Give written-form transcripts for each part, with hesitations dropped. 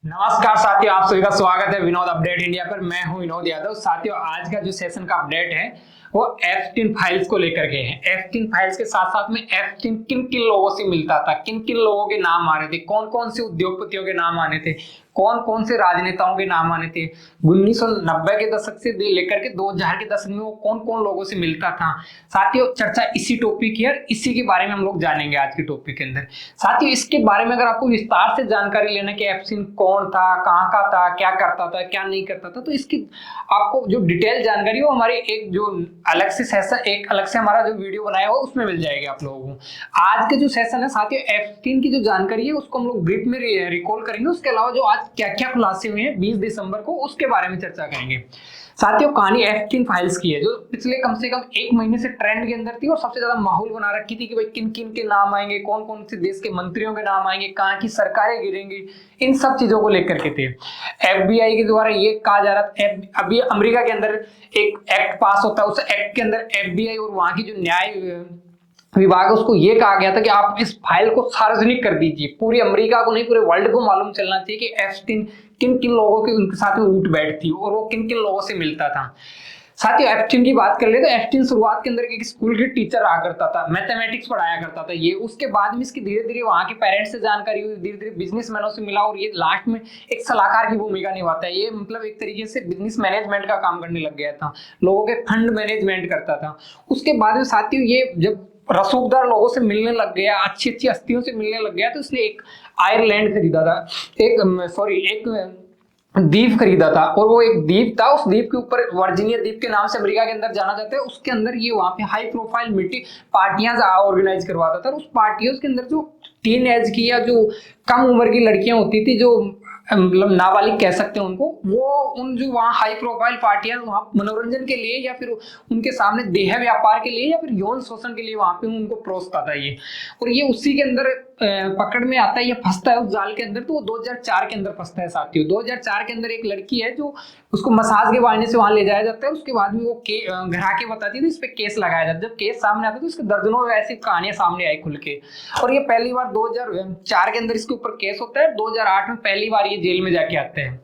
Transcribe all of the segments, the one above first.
नमस्कार साथियों, आप सभी का स्वागत है विनोद अपडेट इंडिया पर। मैं हूं विनोद यादव। साथियों, आज का जो सेशन का अपडेट है वो F3 फाइल्स को लेकर के है। F3 फाइल्स के साथ साथ में F3 किन किन लोगों से मिलता था, किन किन लोगों के नाम आ रहे थे, कौन कौन से उद्योगपतियों के नाम आने थे, कौन कौन से राजनेताओं के नाम आने थे, 1990 के दशक से लेकर के 2000 के दशक में वो कौन कौन लोगों से मिलता था। साथियों, चर्चा इसी टॉपिक की है, इसी के बारे में हम लोग जानेंगे आज के टॉपिक के अंदर। साथियों, इसके बारे में अगर आपको विस्तार से जानकारी लेना कि F3 कौन था, कहाँ का था, क्या करता था, क्या नहीं करता था, तो इसकी आपको जो डिटेल जानकारी हो हमारे एक जो अलग से सेशन, एक अलग से हमारा जो वीडियो बनाया हो उसमें मिल जाएगी आप लोगों को। आज के जो सेशन है साथियों, F3 की जो जानकारी है उसको हम लोग ब्रीफ में रिकॉल करेंगे। उसके अलावा जो आज क्या क्या खुलासे हुए हैं 20 दिसंबर को, उसके बारे में चर्चा करेंगे। साथियों, कहानी F3 फाइल्स की है जो पिछले कम से कम एक महीने से ट्रेंड के अंदर थी और सबसे ज्यादा माहौल बना रखी थी कि भाई किन किन के नाम आएंगे, कौन कौन से देश के मंत्रियों के नाम आएंगे, कहाँ की सरकारें गिरेंगी, इन सब चीजों को लेकर के थे। FBI के द्वारा ये कहा जा रहा था, अभी अमेरिका के अंदर एक एक्ट पास होता है, उस एक्ट के अंदर FBI और वहां की जो न्याय विभाग, उसको ये कहा गया था कि आप इस फाइल को सार्वजनिक कर दीजिए। पूरी अमेरिका को नहीं, पूरे वर्ल्ड को मालूम चलना चाहिए कि F3 किन किन लोगों के उनके साथ में उठ बैठ थी और वो किन किन लोगों से मिलता था। साथियों, F3 की बात कर ले तो F3 शुरुआत के अंदर एक स्कूल के टीचर रहा करता था, मैथमेटिक्स पढ़ाया करता था ये। उसके बाद में इसकी धीरे धीरे वहां के पेरेंट्स से जानकारी हुई, धीरे धीरे बिजनेसमैनों से मिला और ये लास्ट में एक सलाहकार की भूमिका निभाता है। ये मतलब एक तरीके से बिजनेस मैनेजमेंट का काम करने लग गया था, लोगों के फंड मैनेजमेंट करता था। उसके बाद में साथियों, ये जब रसूखदार लोगों से मिलने लग गया, अच्छी अच्छी हस्तियों से मिलने लग गया, तो इसने एक आयरलैंड खरीदा था, एक द्वीप खरीदा था। और वो एक द्वीप था, उस द्वीप के ऊपर वर्जीनिया द्वीप के नाम से अमेरिका के अंदर जाना जाता है। उसके अंदर ये वहां पे हाई प्रोफाइल मीटिंग पार्टियां ऑर्गेनाइज करवाता था। उस पार्टियों के अंदर जो टीन एज की या जो कम उम्र की लड़कियां होती थी, जो मतलब नाबालिग कह सकते हैं उनको, वो उन जो वहाँ हाई प्रोफाइल पार्टियां वहाँ मनोरंजन के लिए या फिर उनके सामने देह व्यापार के लिए या फिर यौन शोषण के लिए वहां पे उनको परोसता था ये। और ये उसी के अंदर पकड़ में आता है, ये फंसता है उस जाल के अंदर। तो वो 2004 के अंदर फंसता है साथियों। 2004 के अंदर एक लड़की है जो उसको मसाज के बहाने से वहां ले जाया जाता है। उसके बाद में वो घर आके बताती है तो इस पे केस लगाया जाता है। जब केस सामने आता है तो इसके दर्जनों ऐसी कहानियां सामने आई खुल के। और ये पहली बार 2004 के अंदर इसके ऊपर केस होता है। 2008 में पहली बार ये जेल में जाके आता है।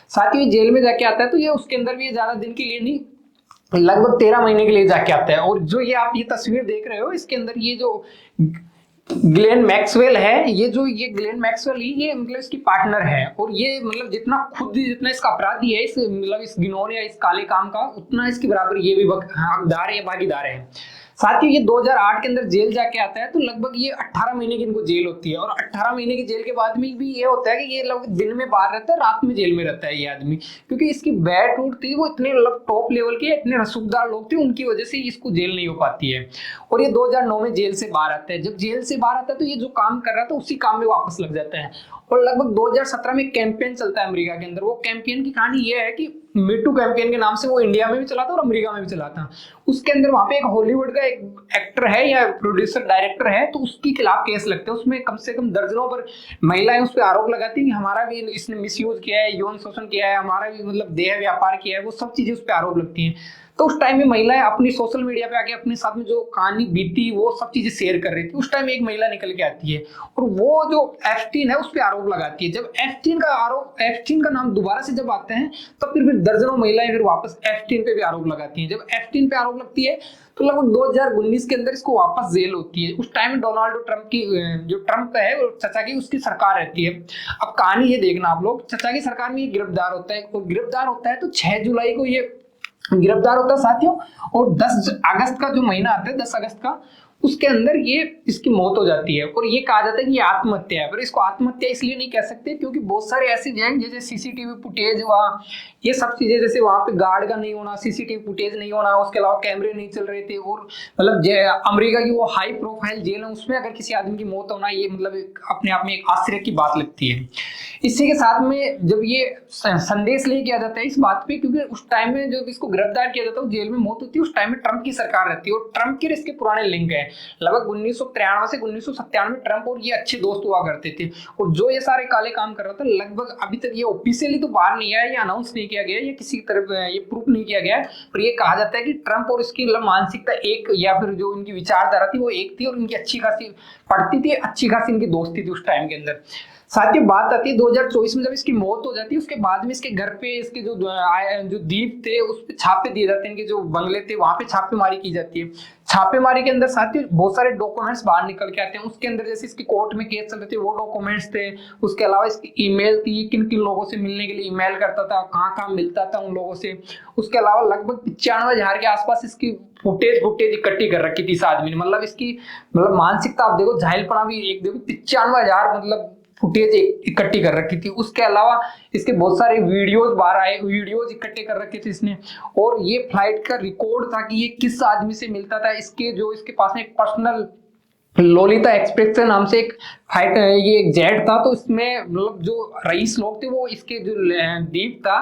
साथियों, ये जेल में जाके आता है तो ये उसके अंदर भी ज्यादा दिन के लिए नहीं, लगभग 13 महीने के लिए जाके आता है। और जो ये आप ये तस्वीर देख रहे हो, इसके अंदर ये जो ग्लेन मैक्सवेल है, ये ग्लेन मैक्सवेल ही ये मतलब इसकी पार्टनर है। और ये मतलब जितना इसका अपराधी है, इस मतलब इस घिनौने या इस काले काम का, उतना इसके बराबर ये भी हकदार है, भागीदार है। साथियों, ये 2008 के अंदर जेल जाके आता है तो लगभग ये 18 महीने की इनको जेल होती है। और 18 महीने की जेल के बाद में भी ये होता है कि ये लोग दिन में बाहर रहता है, रात में जेल में रहता है ये आदमी, क्योंकि इसकी बैट रूट थी, वो इतने मतलब टॉप लेवल के, इतने रसूखदार लोग थे, उनकी वजह से इसको जेल नहीं हो पाती है। और ये 2009 में जेल से बाहर आता है। जब जेल से बाहर आता है तो ये जो काम कर रहा था उसी काम में वापस लग जाता है। और लगभग 2017 में कैंपेन चलता है अमेरिका के अंदर। वो कैंपेन की कहानी ये है कि मीटू कैंपेन के नाम से वो इंडिया में भी चला था और अमेरिका में भी चला था। उसके अंदर वहां पे एक हॉलीवुड का एक एक्टर है या प्रोड्यूसर डायरेक्टर है, तो उसके खिलाफ केस लगते हैं। उसमें कम से कम दर्जनों पर महिलाएं उस पर आरोप लगाती हैं कि हमारा भी इसने मिसयूज किया है, यौन शोषण किया है, हमारा भी मतलब देह व्यापार किया है, वो सब चीजें उस पर आरोप लगती हैं। तो उस टाइम में महिलाएं अपनी सोशल मीडिया पे आके अपने साथ में जो कहानी बीती वो सब चीजें शेयर कर रही थी। उस टाइम एक महिला निकल के आती है और वो जो F3 है उस पर आरोप लगाती है। जब F3 का नाम दोबारा से जब आते हैं तो फिर दर्जनों महिलाएं फिर वापस F3 पे भी आरोप लगाती हैं। जब F3 पे आरोप लगती है तो लगभग 2019 के अंदर इसको वापस जेल होती है। उस टाइम में डोनाल्ड ट्रंप की जो ट्रंप है चचा की, उसकी सरकार रहती है। अब कहानी ये देखना आप लोग, चचा की सरकार में ये गिरफ्तार होता है। और गिरफ्तार होता है तो 6 जुलाई को ये गिरफ्तार होता है साथियों। और 10 अगस्त का जो महीना आता है, 10 अगस्त का, उसके अंदर ये इसकी मौत हो जाती है। और ये कहा जाता है कि ये आत्महत्या है, पर इसको आत्महत्या इसलिए नहीं कह सकते क्योंकि बहुत सारे ऐसे हैं जैसे सीसीटीवी फुटेज हुआ, ये सब चीजें, जैसे वहां पे गार्ड का नहीं होना, सीसीटीवी फुटेज नहीं होना, उसके अलावा कैमरे नहीं चल रहे थे। और मतलब अमेरिका की वो हाई प्रोफाइल जेल है, उसमें अगर किसी आदमी की मौत होना, ये मतलब अपने आप में एक आश्चर्य की बात लगती है। इसी के साथ में जब ये संदेश ले किया जाता है इस बात पे, क्योंकि उस टाइम में जब इसको गिरफ्तार किया जाता है, जेल में मौत होती है, उस टाइम में ट्रंप की सरकार रहती है। और ट्रंप के इसके पुराने लिंक है, लगभग 1993 से 1997 में ट्रंप और ये अच्छे दोस्त हुआ करते थे। और जो ये सारे काले काम कर रहा था, लगभग अभी तक ये ऑफिशियली तो बाहर नहीं आया, ये अनाउंस नहीं किया गया, ये किसी तरफ ये प्रूफ नहीं किया गया, पर ये कहा जाता है कि ट्रंप और इसकी मतलब मानसिकता एक, या फिर जो इनकी विचारधारा थी वो एक थी, और इनकी अच्छी खासी पढ़ती थी, अच्छी खासी इनकी दोस्ती थी उस टाइम के अंदर। साथ ही बात आती है 2024 में जब इसकी मौत हो जाती है, उसके बाद में इसके घर पे इसके जो द्वीप थे उस पे छापे दिए जाते हैं, इनके जो बंगले थे वहां पे छापेमारी की जाती है। छापेमारी के अंदर साथ ही बहुत सारे डॉक्यूमेंट्स बाहर निकल के आते हैं। उसके अंदर जैसे इसकी कोर्ट में केस चल रहे थे वो डॉक्यूमेंट्स थे, उसके अलावा इसकी ईमेल थी, किन किन लोगों से मिलने के लिए ईमेल करता था, कहाँ कहाँ मिलता था उन लोगों से। उसके अलावा लगभग 95,000 के आसपास इसकी फुटेज इकट्ठी कर रखी थी इस आदमी ने। मतलब इसकी मानसिकता आप देखो, जाहिलपना भी एक देखो, 95,000 मतलब फुटेज इकट्ठी कर रखी थी। उसके अलावा इसके बहुत सारे वीडियोस बाहर आए, वीडियोस इकट्ठे कर रखे थे इसने। और ये फ्लाइट का रिकॉर्ड था कि ये किस आदमी से मिलता था। इसके पास में एक पर्सनल लोलिता एक्सप्रेस के नाम से एक फ्लाइट, ये एक जेट था। तो इसमें मतलब जो रईस लोग थे वो इसके जो द्वीप था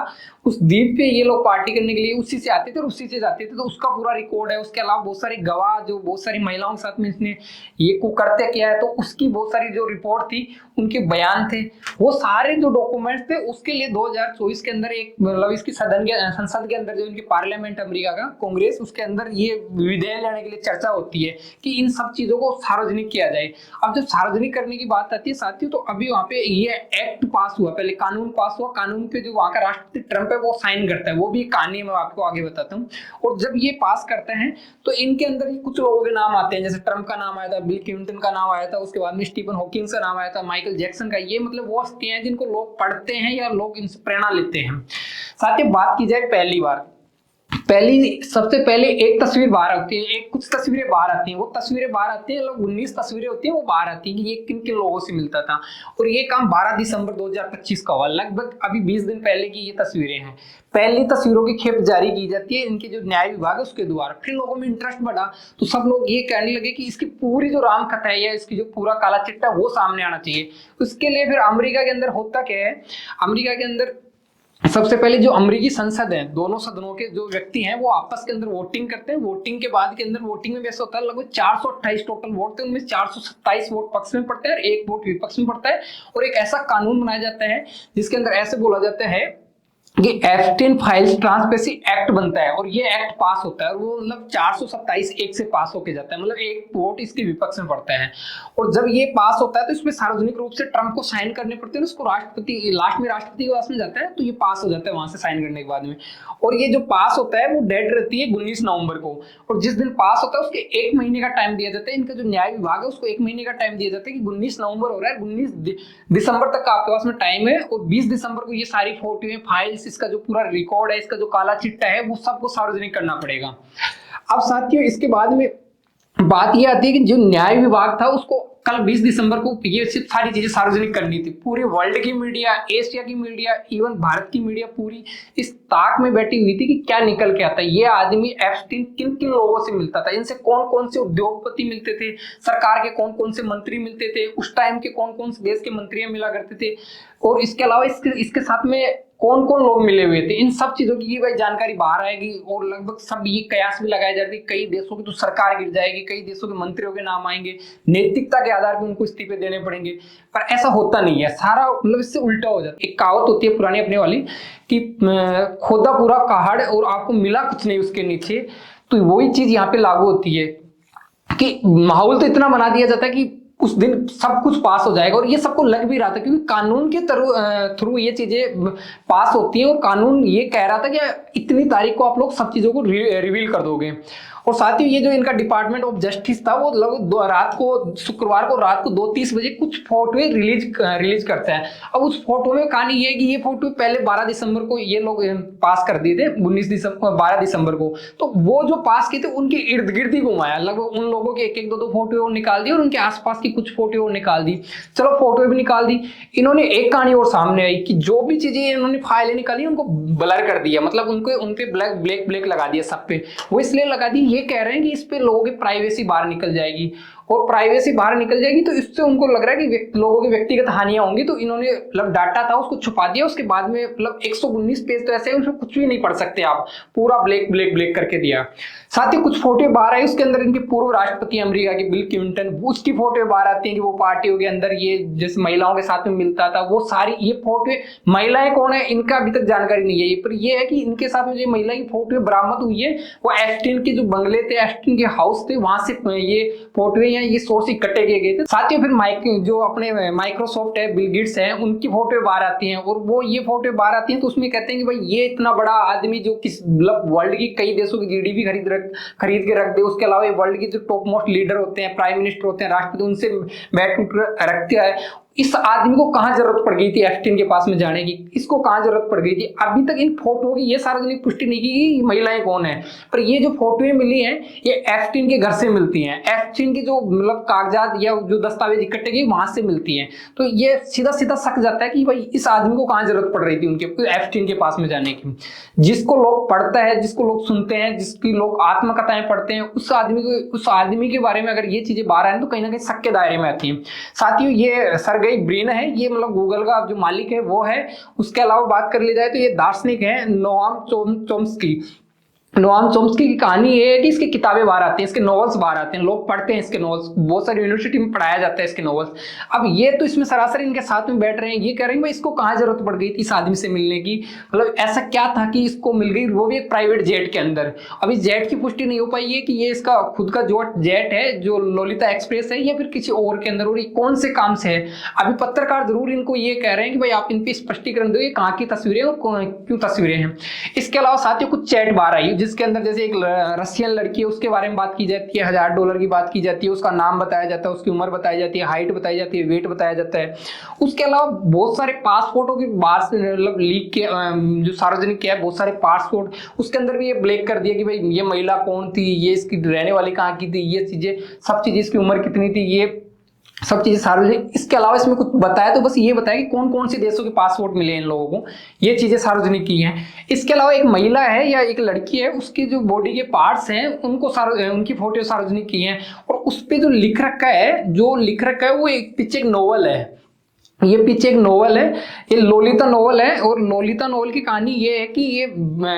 उस द्वीप पे ये लोग पार्टी करने के लिए उसी से आते थे और उसी से जाते थे। तो उसका पूरा रिकॉर्ड है। उसके अलावा बहुत सारे गवाह, जो बहुत सारी महिलाओं के साथ में इसने ये कुकृत्य किया है, तो उसकी बहुत सारी जो रिपोर्ट थी, उनके बयान थे, वो सारे जो डॉक्यूमेंट्स थे उसके लिए 2024 के अंदर एक मतलब इसकी संसद के अंदर जो इनकी पार्लियामेंट अमेरिका का कांग्रेस, उसके अंदर ये विधेयक लाने के लिए चर्चा होती है कि इन सब चीजों को सार्वजनिक किया जाए। अब जब सार्वजनिक करने की बात आती है साथियों, तो अभी वहां पे ये एक्ट पास हुआ, पहले कानून पास हुआ। कानून पे जो वहां का राष्ट्रपति ट्रंप है वो साइन करता है, वो भी कहानी मैं आपको आगे बताता हूँ। और जब ये पास करते हैं तो इनके अंदर ही कुछ लोगों के नाम आते हैं, जैसे ट्रंप का नाम आया था, बिल क्लिंटन का नाम आया था, उसके बाद में स्टीफन हॉकिंस का नाम आया था, माइकल जैक्सन का। ये मतलब वो हस्तियां हैं जिनको लोग पढ़ते हैं या लोग इनसे प्रेरणा लेते हैं। साथ ही बात की जाए सबसे पहले एक तस्वीर बाहर आती है, कुछ तस्वीरें बाहर आती हैं। वो तस्वीरें बाहर आती हैं, लोग 19 तस्वीरें होती हैं वो बाहर आती हैं कि ये किन किन लोगों से मिलता था। और ये काम 12 दिसंबर 2025 का हुआ, लगभग अभी 20 दिन पहले की ये तस्वीरें हैं। पहली तस्वीरों की खेप जारी की जाती है इनके जो न्याय विभाग है उसके द्वारा। फिर लोगों में इंटरेस्ट बढ़ा तो सब लोग ये कहने लगे कि इसकी पूरी जो राम कथा है या इसकी जो पूरा काला चिट्टा वो सामने आना चाहिए। उसके लिए फिर अमेरिका के अंदर होता क्या है, अमेरिका के अंदर सबसे पहले जो अमेरिकी संसद है, दोनों सदनों के जो व्यक्ति हैं वो आपस के अंदर वोटिंग करते हैं। वोटिंग के बाद के अंदर वोटिंग में वैसे होता है लगभग 428 टोटल वोट थे, उनमें 427 वोट पक्ष में पड़ते हैं और 1 वोट विपक्ष में पड़ता है। और एक ऐसा कानून बनाया जाता है जिसके अंदर ऐसे बोला जाता है कि एप्स्टीन फाइल्स ट्रांसपेरेंसी एक्ट बनता है और ये एक्ट पास होता है। और वो मतलब 427 एक से पास होके जाता है, मतलब 1 वोट इसके विपक्ष में पड़ता है। और जब ये पास होता है तो इसमें सार्वजनिक रूप से ट्रंप को साइन करने पड़ते हैं, उसको राष्ट्रपति लास्ट में राष्ट्रपति के पास में जाता है, तो ये पास हो जाता है वहां से साइन करने के बाद में। और ये जो पास होता है वो डेट रहती है 19 नवंबर को। और जिस दिन पास होता है उसके 1 महीने का टाइम दिया जाता है। इनका जो न्याय विभाग है उसको 1 महीने का टाइम दिया जाता है कि 19 नवंबर हो रहा है, 19 दिसंबर तक का आपके पास में टाइम है। और 20 दिसंबर को ये सारी फोटो फाइल्स, इसका जो पूरा रिकॉर्ड है, इसका जो काला चिट्टा है, वो सबको सार्वजनिक करना पड़ेगा। अब साथियों इसके बाद में बात यह आती है कि जो न्याय विभाग था उसको कल 20 दिसंबर को ये सिर्फ सारी चीजें सार्वजनिक करनी थी। पूरे वर्ल्ड की मीडिया, एशिया की मीडिया, इवन भारत की मीडिया पूरी इस ताक में बैठी हुई थी कि क्या निकल के आता है, ये आदमी एप्स्टीन किन किन लोगों से मिलता था, इनसे कौन कौन से उद्योगपति मिलते थे, सरकार के कौन कौन से मंत्री मिलते थे, उस टाइम के कौन कौन से देश के मंत्री मिला करते थे, और इसके अलावा इसके साथ में कौन कौन लोग मिले हुए थे। इन सब चीजों की भाई जानकारी बाहर आएगी। और लगभग सब ये कयास भी लगाए जाते हैं, कई देशों की तो सरकार गिर जाएगी, कई देशों के मंत्रियों के नाम आएंगे, नैतिकता के आधार पर उनको इस्तीफे देने पड़ेंगे। पर ऐसा होता नहीं है, सारा मतलब इससे उल्टा हो जाता है। एक कहावत होती है पुरानी अपने वाली कि खोदा पूरा पहाड़ और आपको मिला कुछ नहीं उसके नीचे। तो वही चीज यहाँ पे लागू होती है कि माहौल तो इतना बना दिया जाता है कि उस दिन सब कुछ पास हो जाएगा। और ये सबको लग भी रहा था क्योंकि कानून के थ्रू ये चीजें पास होती हैं। और कानून ये कह रहा था कि इतनी तारीख को आप लोग सब चीजों को रिवील कर दोगे। और साथ ही ये जो इनका डिपार्टमेंट ऑफ जस्टिस था वो लगभग शुक्रवार को रात को 2:30 बजे कुछ फोटो रिलीज करता है। अब उस फोटो में कहानी ये है कि ये फोटो पहले 12 दिसंबर को ये लोग पास कर दिए थे, 12 दिसंबर को। तो वो जो पास किए थे उनके इर्द गिर्द ही घुमाया, लगभग उन लोगों के एक दो फोटो निकाल दी और उनके आसपास की कुछ फोटो निकाल दी। चलो फोटो भी निकाल दी, इन्होंने एक कहानी और सामने आई कि जो भी चीजें इन्होंने फाइलें निकाली उनको ब्लर कर दिया, मतलब उनके ब्लैक लगा दिया सब पे। वो इसलिए लगा दी, ये कह रहे हैं कि इस पे लोगों की प्राइवेसी बाहर निकल जाएगी, और प्राइवेसी बाहर निकल जाएगी तो इससे उनको लग रहा है कि लोगों की व्यक्तिगत हानियां होंगी। तो इन्होंने मतलब डाटा था उसको छुपा दिया। उसके बाद में मतलब 119 पेज तो ऐसे हैं उसमें कुछ भी नहीं पढ़ सकते आप, पूरा ब्लैक करके दिया। साथ ही कुछ फोटो बाहर आई, उसके अंदर इनके पूर्व राष्ट्रपति अमेरिका के बिल क्लिंटन, उसकी फोटो बाहर आती है कि वो पार्टियों के अंदर ये जिस महिलाओं के साथ में मिलता था, वो सारी ये फोटो, महिलाएं कौन है इनका अभी तक जानकारी नहीं है। पर ये है कि इनके साथ में जो महिला की फोटो बरामद हुई है वो एप्स्टीन के जो बंगले थे, एप्स्टीन के हाउस थे, वहां से ये फोटो हैं ये सोर्स इकट्ठे किए गए थे। साथियों फिर जो अपने माइक्रोसॉफ्ट है, बिल गेट्स है, उनकी फोटो बाहर आती हैं और वो ये फोटो बाहर आती हैं तो उसमें कहते हैं कि भाई ये इतना बड़ा आदमी जो किस मतलब वर्ल्ड की कई देशों की जीडीपी खरीद के रख दे, उसके अलावा वर्ल्ड के जो टॉप मोस्ट लीडर होते हैं, प्राइम मिनिस्टर होते हैं, राष्ट्रपति, उनसे बैठ रखते हैं। इस आदमी को कहाँ जरूरत पड़ गई थी एप्स्टीन के पास में जाने की, इसको कहाँ जरूरत पड़ गई थी? अभी तक इन फोटो की ये सार्वजनिक पुष्टि नहीं की कि महिलाएं कौन है, पर ये जो फोटोएं मिली हैं ये एप्स्टीन के घर से मिलती हैं। एप्स्टीन के जो मतलब कागजात या जो दस्तावेज इकट्ठे किए वहां से मिलती हैं। तो ये सीधा सीधा शक जाता है कि भाई इस आदमी को कहाँ जरूरत पड़ रही थी उनके एप्स्टीन के पास में जाने की। जिसको लोग पढ़ता है, जिसको लोग सुनते हैं, जिसकी लोग आत्मकथाएं पढ़ते हैं, उस आदमी के बारे में अगर ये चीजें बाहर आए तो कहीं ना कहीं शक के दायरे में आती है। साथियों ये सर्गेई ब्रिन है, ये मतलब गूगल का जो मालिक है वो है। उसके अलावा बात कर ली जाए तो ये दार्शनिक है नोआम चोम्स्की। नोआम चोम्स्की की कहानी ये है कि इसकी किताबें बाहर आती हैं, इसके नॉवेल्स बाहर आते हैं, लोग पढ़ते हैं इसके नॉवेल्स, बहुत सारी यूनिवर्सिटी में पढ़ाया जाता है इसके नॉवेल्स। अब ये तो इसमें सरासर इनके साथ में बैठ रहे हैं, ये कह रहे हैं भाई इसको कहाँ जरूरत पड़ गई थी इस आदमी से मिलने की, मतलब ऐसा क्या था कि इसको मिल गई, वो भी एक प्राइवेट जेट के अंदर। अभी जेट की पुष्टि नहीं हो पाई है कि ये इसका खुद का जो जेट है, जो लोलिता एक्सप्रेस है, या फिर किसी और के अंदर, और ये कौन से काम से है। अभी पत्रकार जरूर इनको ये कह रहे हैं कि भाई आप इन पे स्पष्टीकरण दो, ये कहाँ की तस्वीरें और क्यों तस्वीरें हैं। इसके अलावा साथियों कुछ चैट बाहर आई जिसके अंदर जैसे एक रशियन लड़की है उसके बारे में बात की जाती है, $1000 की बात की जाती है, उसका नाम बताया जाता है, उसकी उम्र बताई जाती है, हाइट बताई जाती है, वेट बताया जाता है। उसके अलावा बहुत सारे पासपोर्टों की बाहर से मतलब लीक के जो सार्वजनिक किया है, बहुत सारे पासपोर्ट, उसके अंदर भी ये ब्लैक कर दिया कि भाई ये महिला कौन थी, ये इसकी रहने वाली कहाँ की थी, ये चीजें सब चीजें, इसकी उम्र कितनी थी, ये सब चीजें सार्वजनिक। इसके अलावा इसमें कुछ बताया तो बस ये बताया कि कौन कौन से देशों के पासपोर्ट मिले इन लोगों को, ये चीजें सार्वजनिक की हैं। इसके अलावा एक महिला है या एक लड़की है, उसके जो बॉडी के पार्ट्स हैं उनको उनकी फोटो सार्वजनिक की हैं, और उस पे जो लिख रखा है वो एक पीछे एक नोवेल है, ये पीछे एक नोवेल है, ये लोलिता नोवेल है। और लोलिता नोवेल की कहानी ये है कि ये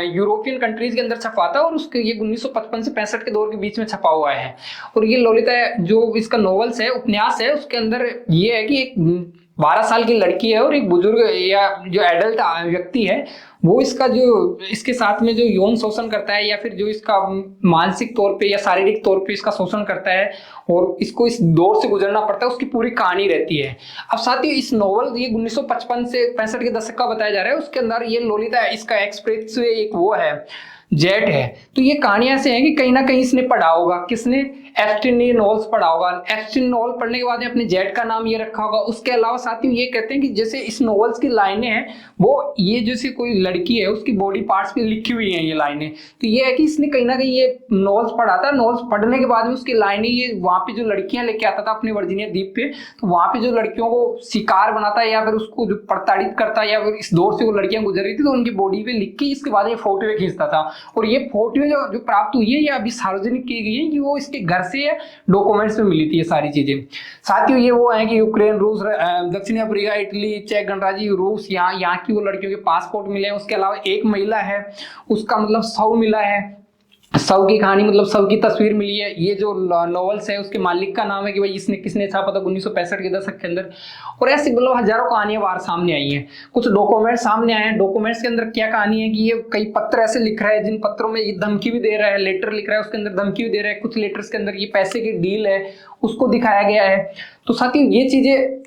यूरोपियन कंट्रीज के अंदर छपा था और उसके ये 1955 से 65 के दौर के बीच में छपा हुआ है। और ये लोलिता जो इसका नोवेल्स है, उपन्यास है, उसके अंदर ये है कि एक 12 साल की लड़की है और एक बुजुर्ग या जो एडल्ट व्यक्ति है वो इसके साथ में जो यौन शोषण करता है या फिर जो इसका मानसिक तौर पे या शारीरिक तौर पे इसका शोषण करता है और इसको इस दौर से गुजरना पड़ता है, उसकी पूरी कहानी रहती है। अब साथ ही इस नॉवल ये 1955 से 65 के दशक का बताया जा रहा है, उसके अंदर ये लोलिता इसका एक्सप्रेस एक वो है, जेट है। तो ये कहानियां से हैं कि कहीं ना कहीं इसने पढ़ा होगा, किसने, एप्स्टीन ने नॉवेल्स पढ़ा होगा। एप्स्टीन नॉवेल पढ़ने के बाद अपने जेट का नाम ये रखा होगा। उसके अलावा साथियों ये कहते हैं कि जैसे इस नॉवेल्स की लाइनें हैं वो ये जैसे कोई लड़की है उसकी बॉडी पार्ट्स पे लिखी हुई हैं ये लाइनें, तो ये है कि इसने कहीं ना कहीं ये नॉवेल्स पढ़ा था। नॉवेल्स पढ़ने के बाद में उसकी लाइनें ये वहां पे जो लड़कियां लेके आता था अपने वर्जीनिया द्वीप पे, तो वहां पे जो लड़कियों को शिकार बनाता है या फिर उसको जो प्रताड़ित करता है या फिर इस दौर से वो लड़कियां गुजर रही थी तो उनकी बॉडी पे लिख के इसके बाद ये फोटो खींचता था। और ये फोटो जो प्राप्त हुई है ये अभी सार्वजनिक की गई है कि वो इसके घर से डॉक्यूमेंट्स में मिली थी ये सारी चीजें। साथियों ये वो है कि यूक्रेन, रूस, दक्षिण अफ्रीका, इटली, चेक गणराज्य, रूस, यहाँ की वो लड़कियों के पासपोर्ट मिले हैं। उसके अलावा एक महिला है उसका मतलब शव मिला है, शव की कहानी मतलब शव की तस्वीर मिली है। ये जो नॉवेल्स है उसके मालिक का नाम है कि भाई इसने किसने छापा था 1965 के दशक के अंदर। और ऐसी मतलब हजारों कहानियां बाहर सामने आई हैं। कुछ डॉक्यूमेंट सामने आए हैं। डॉक्यूमेंट्स के अंदर क्या कहानी है कि ये कई पत्र ऐसे लिख रहा है जिन पत्रों में ये धमकी भी दे रहा है, लेटर लिख रहा है उसके अंदर धमकी भी दे रहा है। कुछ लेटर्स के अंदर ये पैसे की डील है उसको दिखाया गया है। तो साथियों ये चीजें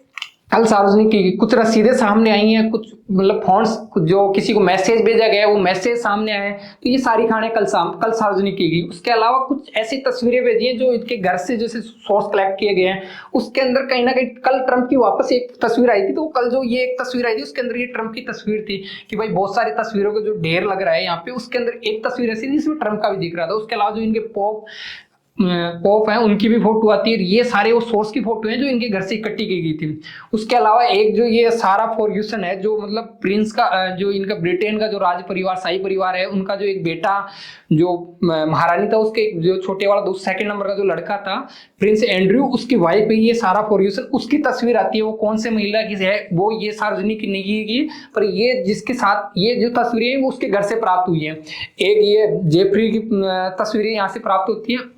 कल सार्वजनिक की गई। कुछ रसीदें सामने आई हैं, कुछ मतलब फॉन्ट्स जो किसी को मैसेज भेजा गया है वो मैसेज सामने आए हैं। तो ये सारी कहानियां कल सार्वजनिक की गई। उसके अलावा कुछ ऐसी तस्वीरें भेजी हैं जो इनके घर से जैसे सोर्स कलेक्ट किए गए हैं। उसके अंदर कहीं ना कहीं कल ट्रंप की वापस एक तस्वीर आई थी, तो कल जो ये एक तस्वीर आई थी उसके अंदर ये ट्रंप की तस्वीर थी कि भाई बहुत सारी तस्वीरों का जो ढेर लग रहा है यहाँ पे, उसके अंदर एक तस्वीर ऐसी थी जिसमें ट्रंप का भी दिख रहा था। उसके अलावा जो इनके पॉप है उनकी भी फोटो आती है। ये सारे वो सोर्स की फोटो हैं जो इनके घर से इकट्ठी की गई थी। उसके अलावा एक जो ये सारा फर्ग्यूसन है जो मतलब प्रिंस का जो इनका ब्रिटेन का जो राज परिवार, शाही परिवार है, उनका जो एक बेटा जो महारानी था उसके जो छोटे वाला सेकंड नंबर का जो लड़का था प्रिंस एंड्रयू, उसकी वाइफ है ये सारा फर्ग्यूसन। उसकी तस्वीर आती है, वो कौन से महिला की है वो ये सार्वजनिक नहीं की गई, पर ये जिसके साथ ये जो तस्वीरें हैं वो उसके घर से प्राप्त हुई है। एक ये जेफरी की तस्वीरें यहाँ से प्राप्त होती है।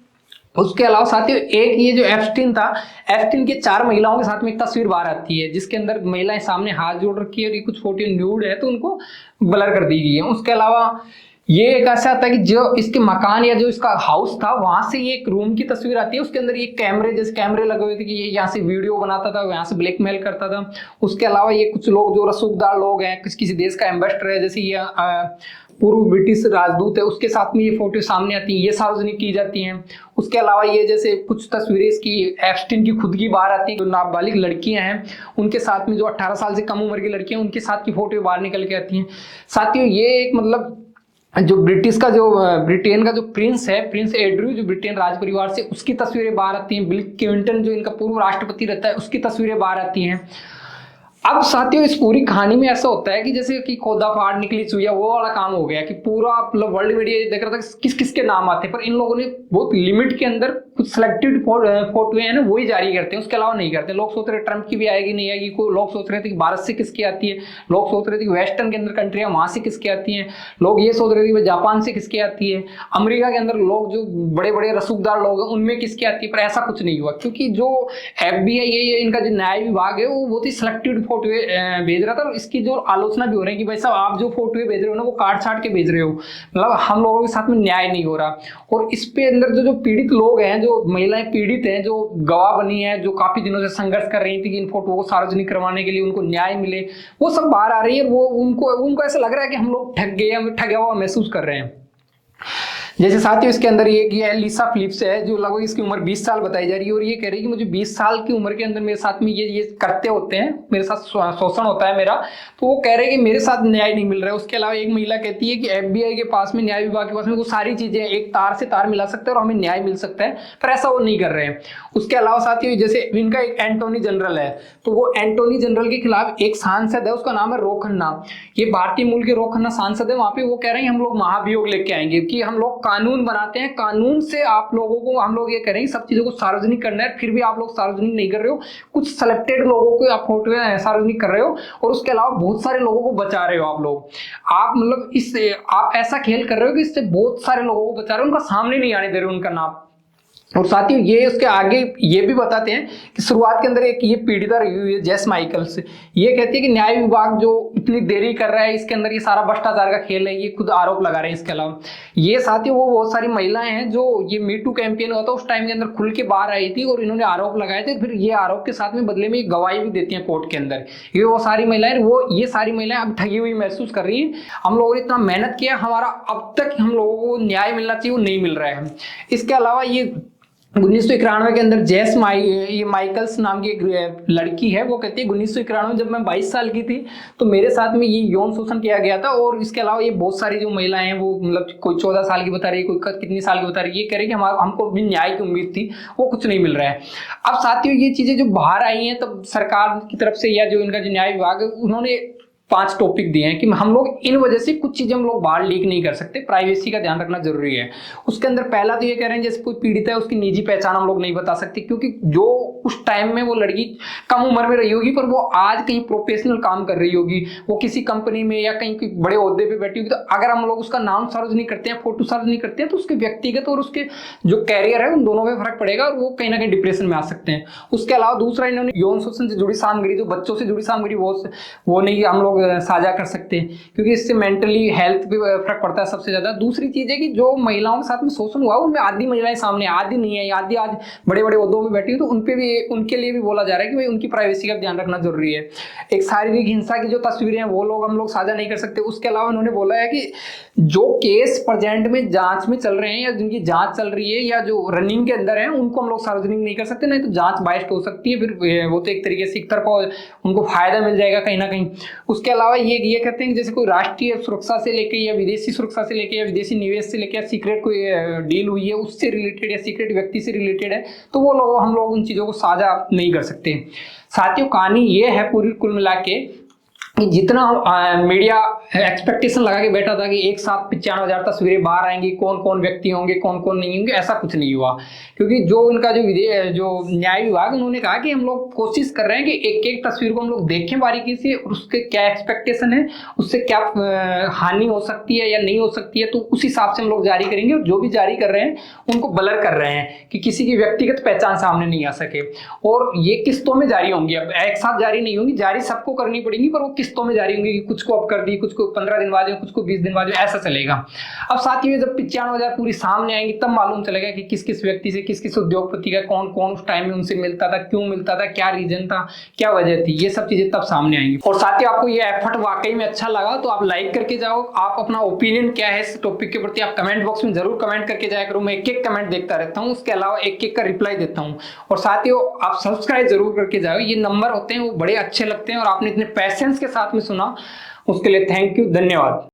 उसके अलावा साथियों एक ये जो एप्स्टीन था, एप्स्टीन के 4 महिलाओं के साथ में एक तस्वीर बाहर आती है जिसके अंदर महिलाएं सामने हाथ जोड़ रखी है और ये कुछ फोटो न्यूड है तो उनको ब्लर कर दी गई है। उसके अलावा ये एक ऐसा आता है कि जो इसके मकान या जो इसका हाउस था वहां से ये एक रूम की तस्वीर आती है, उसके अंदर ये कैमरे जैसे कैमरे लगे हुए थे कि ये यहाँ से वीडियो बनाता था, यहाँ से ब्लैकमेल करता था। उसके अलावा ये कुछ लोग जो रसूखदार लोग हैं, किसी देश का एम्बेसडर है, जैसे ये पूर्व ब्रिटिश राजदूत है, उसके साथ में ये फोटो सामने आती है, ये सार्वजनिक की जाती हैं। उसके अलावा ये जैसे कुछ तस्वीरें इसकी एप्स्टीन की खुद की बाहर आती है, जो नाबालिग लड़कियां हैं उनके साथ में, जो 18 साल से कम उम्र की लड़कियां उनके साथ की फोटो बाहर निकल के आती हैं। साथियों ये एक मतलब जो ब्रिटेन का जो प्रिंस है, प्रिंस एड्रू, जो ब्रिटेन राज परिवार से, उसकी तस्वीरें बाहर आती हैं। बिल क्लिंटन जो इनका पूर्व राष्ट्रपति रहता है, उसकी तस्वीरें बाहर आती हैं। अब साथियों इस पूरी कहानी में ऐसा होता है कि जैसे कि खोदा फाड़ निकली चुईया, वो वाला काम हो गया कि पूरा मतलब वर्ल्ड मीडिया देख रहा था किस किस के नाम आते हैं, पर इन लोगों ने बहुत लिमिट के अंदर कुछ सिलेक्टेड फोटो है ना वही जारी करते हैं, उसके अलावा नहीं करते। लोग सोच रहे ट्रंप की भी आएगी नहीं आएगी, कोई लोग सोच रहे थे कि भारत से किसकी आती है, लोग सोच रहे थे कि वेस्टर्न के अंदर कंट्री है वहां से किसकी आती है, लोग ये सोच रहे थे कि जापान से किसकी आती है, अमेरिका के अंदर लोग जो बड़े बड़े रसूखदार लोग हैं उनमें किसकी आती है। पर ऐसा कुछ नहीं हुआ, क्योंकि जो FBI ये इनका जो न्याय विभाग है वो बहुत ही सिलेक्टेड फोटो भेज रहा था। और इसकी जो आलोचना भी हो रही है कि भाई साहब आप जो फोटो भेज रहे हो ना वो काट छाट के भेज रहे हो, मतलब हम लोगों के साथ में न्याय नहीं हो रहा। और इस पे अंदर जो पीड़ित लोग हैं, जो महिलाएं पीड़ित हैं, जो गवाह बनी है, जो काफी दिनों से संघर्ष कर रही थी कि इन फोटो को सार्वजनिक करवाने के लिए उनको न्याय मिले, वो सब बाहर आ रही है। वो उनको ऐसा लग रहा है कि हम लोग ठग गए, हम ठगा हुआ महसूस कर रहे हैं। जैसे साथियों इसके अंदर ये है लिसा फिलिप्स है, जो लगभग इसकी उम्र 20 साल बताई जा रही है, और ये कह रही है कि मुझे 20 साल की उम्र के अंदर मेरे साथ में ये करते होते हैं, मेरे साथ शोषण होता है मेरा, तो वो कह रहे हैं कि मेरे साथ न्याय नहीं मिल रहा है। उसके अलावा एक महिला कहती है कि FBI के पास में, न्याय विभाग के पास में वो सारी चीजें एक तार से तार मिला सकते हैं और हमें न्याय मिल सकता है, पर ऐसा वो नहीं कर रहे हैं। उसके अलावा साथियों जैसे इनका एक एंटोनी जनरल है, तो वो एंटोनी जनरल के खिलाफ एक सांसद है, उसका नाम है रो खन्ना। ये भारतीय मूल के रो खन्ना सांसद है, वहां पे वो कह रहे हैं हम लोग महाभियोग लेके आएंगे कि हम लोग कानून बनाते हैं, कानून से आप लोगों को हम लोग ये करेंगे सब चीजों को सार्वजनिक करना है, फिर भी आप लोग सार्वजनिक नहीं कर रहे हो, कुछ सिलेक्टेड लोगों को आप फोटो सार्वजनिक कर रहे हो, और उसके अलावा बहुत सारे लोगों को बचा रहे हो आप लोग। आप मतलब इससे आप ऐसा खेल कर रहे हो कि इससे बहुत सारे लोगों को बचा रहे हो, उनका सामने नहीं आने दे रहे हो उनका नाम। और साथियों ये उसके आगे ये भी बताते हैं कि शुरुआत के अंदर एक ये पीड़िता रही हुई है जेस माइकल्स, ये कहती है कि न्याय विभाग जो इतनी देरी कर रहा है, इसके अंदर ये सारा भ्रष्टाचार का खेल है, ये खुद आरोप लगा रहे हैं। इसके अलावा ये साथियों वो बहुत सारी महिलाएं हैं जो ये मीटू कैंपेन हुआ था उस टाइम के अंदर खुल के बाहर आई थी और इन्होंने आरोप लगाए थे, फिर ये आरोप के साथ में बदले में गवाही भी देती हैं कोर्ट के अंदर। ये वो सारी महिलाएं ये सारी महिलाएं अब ठगी हुई महसूस कर रही है, हम लोगों ने इतना मेहनत किया, हमारा अब तक हम लोगों को न्याय मिलना चाहिए वो नहीं मिल रहा है। इसके अलावा ये 1991 के अंदर जेस माइकल्स नाम की एक लड़की है, वो कहती है 1991 जब मैं 22 साल की थी तो मेरे साथ में ये यौन शोषण किया गया था। और इसके अलावा ये बहुत सारी जो महिलाएं हैं वो मतलब कोई 14 साल की बता रही है, कोई कितनी साल की बता रही है, ये कह रही है कि हमको भी न्याय की उम्मीद थी, वो कुछ नहीं मिल रहा है। अब साथियों ये चीजें जो बाहर आई हैं तब सरकार की तरफ से या जो इनका जो न्याय विभाग है उन्होंने 5 टॉपिक दिए हैं कि हम लोग इन वजह से कुछ चीजें हम लोग बाहर लीक नहीं कर सकते, प्राइवेसी का ध्यान रखना जरूरी है। उसके अंदर पहला तो ये कह रहे हैं जैसे कोई पीड़ित है उसकी निजी पहचान हम लोग नहीं बता सकते, क्योंकि जो उस टाइम में वो लड़की कम उम्र में रही होगी पर वो आज कहीं प्रोफेशनल काम कर रही होगी, वो किसी कंपनी में या कहीं बड़े ओहदे पे बैठी होगी, तो अगर हम लोग उसका नाम सार्वजनिक करते हैं, फोटो सार्वजनिक करते हैं, तो उसके व्यक्तिगत और उसके जो कैरियर है उन दोनों में फर्क पड़ेगा और वो कहीं ना कहीं डिप्रेशन में आ सकते हैं। उसके अलावा दूसरा इन्होंने यौन शोषण से जुड़ी सामग्री, जो बच्चों से जुड़ी सामग्री वो नहीं हम लोग साझा कर सकते, क्योंकि इससे मेंटली हेल्थ पे फर्क पड़ता है सबसे ज्यादा। दूसरी चीज है कि जो महिलाओं के साथ में शोषण हुआ उनमें आधी महिलाएं सामने, आधी नहीं है, आधी आज बड़े बड़े ओहदों में बैठी है, तो उनके लिए भी बोला जा रहा है कि भाई उनकी प्राइवेसी का ध्यान रखना जरूरी है। एक शारीरिक हिंसा की जो तस्वीरें हैं वो हम लोग साझा नहीं कर सकते। उसके अलावा उन्होंने बोला है कि जो केस प्रेजेंट में जांच में चल रहे हैं या जिनकी जांच चल रही है या जो रनिंग के अंदर है उनको हम लोग सार्वजनिक नहीं कर सकते, नहीं तो जांच बायस्ड हो सकती है, फिर वो तो एक तरीके से एक तरफा उनको फायदा मिल जाएगा कहीं ना कहीं। उसके अलावा ये कहते हैं कि जैसे कोई राष्ट्रीय सुरक्षा से लेके या विदेशी सुरक्षा से लेके या विदेशी निवेश से लेके या सीक्रेट कोई डील हुई है उससे रिलेटेड या सीक्रेट व्यक्ति से रिलेटेड है, तो वो लोग हम लोग उन चीजों को साझा नहीं कर सकते। साथियों कहानी ये है पूरी कुल मिला के जितना मीडिया एक्सपेक्टेशन लगा के बैठा था कि एक साथ 95,000 तस्वीरें बाहर आएंगी, कौन कौन व्यक्ति होंगे कौन कौन नहीं होंगे, ऐसा कुछ नहीं हुआ। क्योंकि जो उनका जो न्याय विभाग उन्होंने कहा कि हम लोग कोशिश कर रहे हैं कि एक एक तस्वीर को हम लोग देखें बारीकी से, उसके क्या एक्सपेक्टेशन है, उससे क्या हानि हो सकती है या नहीं हो सकती है, तो उस हिसाब से हम लोग जारी करेंगे। और जो भी जारी कर रहे हैं उनको ब्लर कर रहे हैं कि किसी की व्यक्तिगत पहचान सामने नहीं आ सके। और ये किस्तों में जारी होंगी, अब एक साथ जारी नहीं होंगी, जारी सबको करनी पड़ेगी, पर वो किस्तों में जारी होंगी कि कुछ को अब कर दी, कुछ को 15 दिन बाद, कुछ को 20 दिन बाद, ऐसा चलेगा। अब साथ ही जब 95,000 पूरी सामने आएंगी तब मालूम चलेगा कि किस किस व्यक्ति से, किस किस उद्योगपति का कौन कौन उस टाइम में उनसे मिलता था, क्यों मिलता था, क्या रीजन था, क्या वजह थी, ये सब चीजें तब सामने आएंगी। और साथ ही आपको ये एफर्ट वाकई में अच्छा लगा तो आप लाइक करके जाओ। आप अपना ओपिनियन क्या है इस टॉपिक के प्रति आप कमेंट बॉक्स में जरूर कमेंट करके जाया करो। मैं एक एक कमेंट देखता रहता हूँ, उसके अलावा एक एक का रिप्लाई देता हूँ। और साथ ही आप सब्सक्राइब जरूर करके जाओ। ये नंबर होते हैं वो बड़े अच्छे लगते हैं और आपने इतने पैसेंस के साथ में सुना, उसके लिए थैंक यू, धन्यवाद।